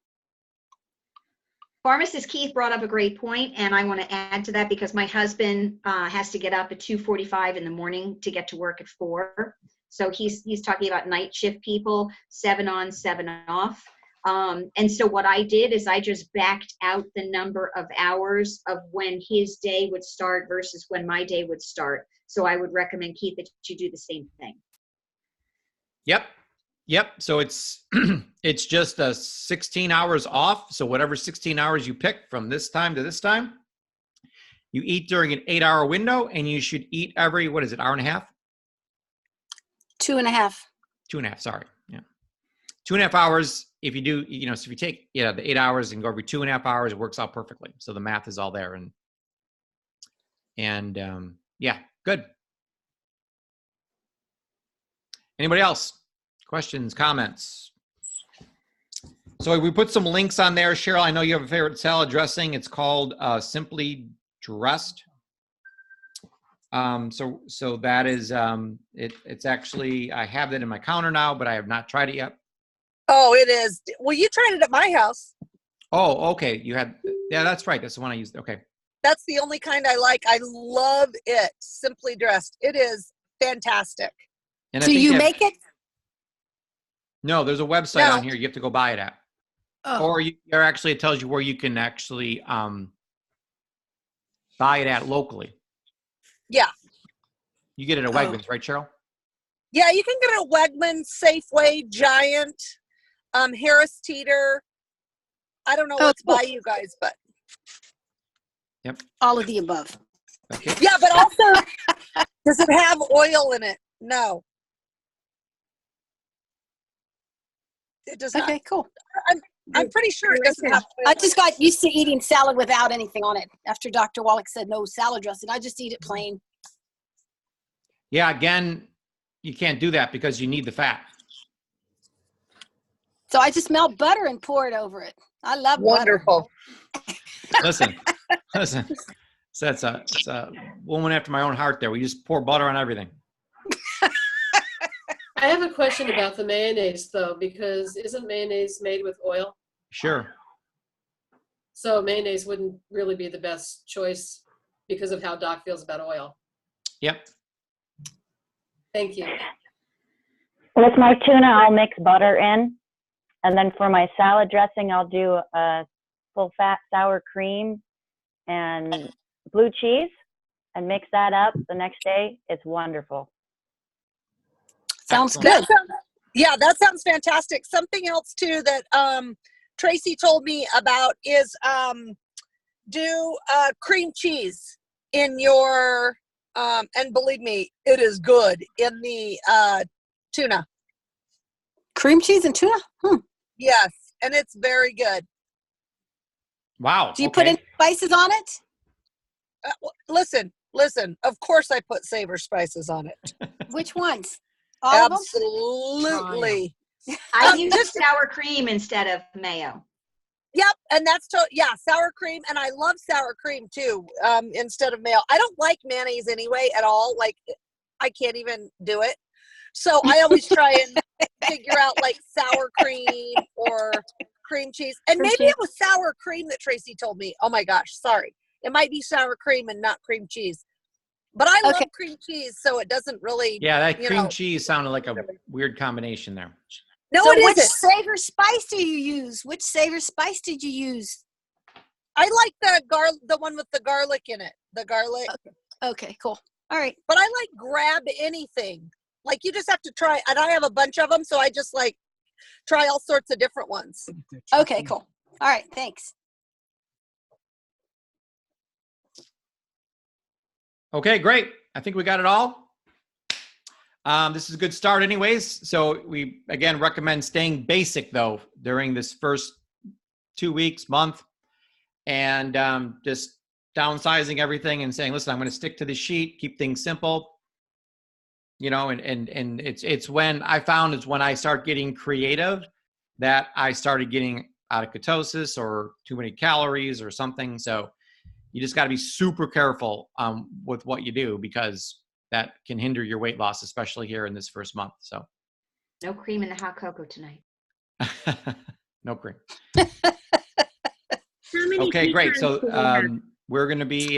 Pharmacist Keith brought up a great point, and I want to add to that because my husband has to get up at 2:45 in the morning to get to work at 4. So he's talking about night shift people, 7 on, 7 off. And so what I did is I just backed out the number of hours of when his day would start versus when my day would start. So I would recommend, Keith, that you do the same thing. Yep. So it's it's just 16 hours off. So whatever 16 hours you pick from this time to this time, you eat during an 8-hour window, and you should eat every, what is it, hour and a half? 2.5. 2.5. Sorry. Yeah. 2.5 hours. If you do, so if you take, the 8 hours and go every 2.5 hours, it works out perfectly. So the math is all there. And yeah, good. Anybody else? Questions, comments? So we put some links on there. Cheryl, I know you have a favorite salad dressing. It's called Simply Dressed. So that is, it's actually, I have that in my counter now, but I have not tried it yet. Oh, it is. Well, you tried it at my house. Oh, okay. You had, yeah, that's right. That's the one I used. Okay. That's the only kind I like. I love it. Simply Dressed. It is fantastic. And So you make it? No, there's a website on here you have to go buy it at. Oh. Or actually, it tells you where you can actually buy it at locally. Yeah. You get it at Wegmans, right, Cheryl? Yeah, you can get it at Wegmans, Safeway, Giant, Harris Teeter. I don't know what's by you guys, but. Yep. All of the above. Okay. Yeah, but also, does it have oil in it? No. It does not. Okay, cool. I'm pretty sure it doesn't have oil. I just got used to eating salad without anything on it. After Dr. Wallach said no salad dressing, I just eat it plain. Yeah, again, you can't do that because you need the fat. So I just melt butter and pour it over it. I love Wonderful. Listen. So it's a woman after my own heart there. We just pour butter on everything. I have a question about the mayonnaise, though, because isn't mayonnaise made with oil? Sure. So mayonnaise wouldn't really be the best choice because of how Doc feels about oil. Yep. Thank you. With my tuna, I'll mix butter in. And then for my salad dressing, I'll do a full-fat sour cream and blue cheese and mix that up the next day. It's wonderful. Sounds good. That sounds fantastic. Something else, too, that Tracy told me about is do cream cheese in your, and believe me, it is good, in the tuna. Cream cheese and tuna? Yes, and it's very good. Wow. Do you put any spices on it? Listen. Of course I put savor spices on it. Which ones? All Absolutely. I use sour cream instead of mayo. Yep, and that's sour cream, and I love sour cream too. Instead of mayo, I don't like mayonnaise anyway at all. Like, I can't even do it. So I always try and figure out like sour cream or cream cheese, and maybe it was sour cream that Tracy told me. Oh my gosh, sorry. It might be sour cream and not cream cheese. But I love cream cheese, so it doesn't really. Yeah, that cream cheese sounded like a weird combination there. No, so it which isn't. savor spice do you use? Which savor spice did you use? I like the one with the garlic in it. The garlic. Okay, cool. All right. But I like grab anything. Like you just have to try, and I have a bunch of them, so I just like try all sorts of different ones. Okay, cool. All right, thanks. Okay, great. I think we got it all. This is a good start anyways. So we, again, recommend staying basic, though, during this first 2 weeks, month, and just downsizing everything and saying, listen, I'm going to stick to the sheet, keep things simple. And it's when I found is when I start getting creative that I started getting out of ketosis or too many calories or something. So you just got to be super careful with what you do, because that can hinder your weight loss, especially here in this first month. So No cream in the hot cocoa tonight. no cream. How many Okay, great. pecans So do we have? we're going to be,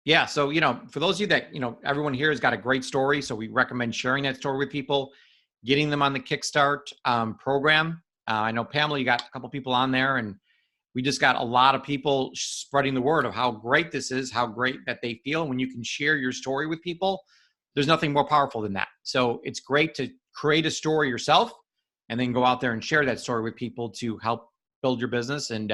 yeah. So, for those of you that, everyone here has got a great story. So we recommend sharing that story with people, getting them on the Kickstart program. I know, Pamela, you got a couple people on there, and we just got a lot of people spreading the word of how great this is, how great that they feel. When you can share your story with people, there's nothing more powerful than that. So it's great to create a story yourself and then go out there and share that story with people to help build your business and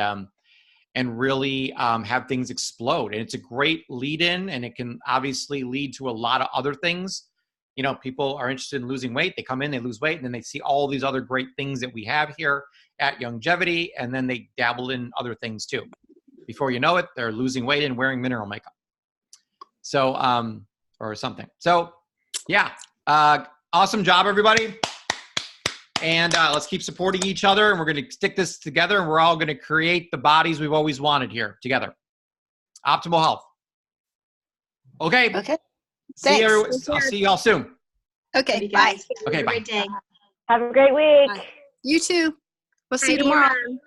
really have things explode. And it's a great lead in, and it can obviously lead to a lot of other things. People are interested in losing weight. They come in, they lose weight, and then they see all these other great things that we have here at Youngevity, and then they dabble in other things too. Before you know it, they're losing weight and wearing mineral makeup. So, or something. So, yeah, awesome job, everybody. And let's keep supporting each other, and we're going to stick this together, and we're all going to create the bodies we've always wanted here together. Optimal health. Okay. Okay. See you, Thanks. everyone. I'll see you all soon. Okay. Love you Bye. guys. Okay, Have a bye. great day. Have a great week. You too. We'll see you Bye, tomorrow. Mom.